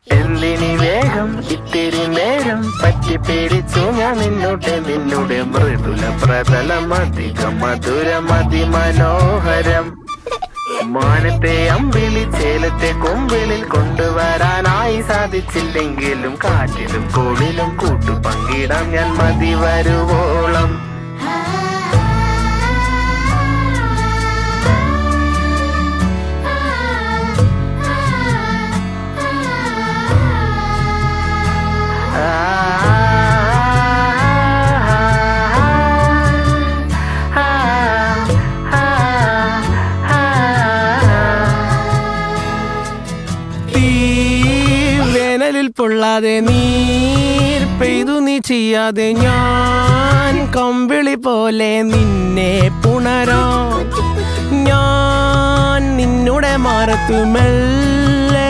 എന്തിനി വേഗം ഇത്തിരി നേരം പറ്റിപ്പിടിച്ചു ഞാൻ നിന്നുടെ മൃദുല പ്രതലം അധികം മധുരം അതിമനോഹരം. മാനത്തെ അമ്പിളി ചേലത്തെ കൊമ്പിളിൽ കൊണ്ടുവരാനായി സാധിച്ചില്ലെങ്കിലും കാറ്റിലും കോളിലും കൂട്ടു പങ്കിടാം ഞാൻ മതി വരുവോളം. വേനലിൽ പൊള്ളാതെ നീർ പെയ്തു നീ ചെയ്യാതെ ഞാൻ കമ്പിളി പോലെ നിന്നെ പുണരോ. ഞാൻ നിന്നുടെ മാറത്തു മെല്ലെ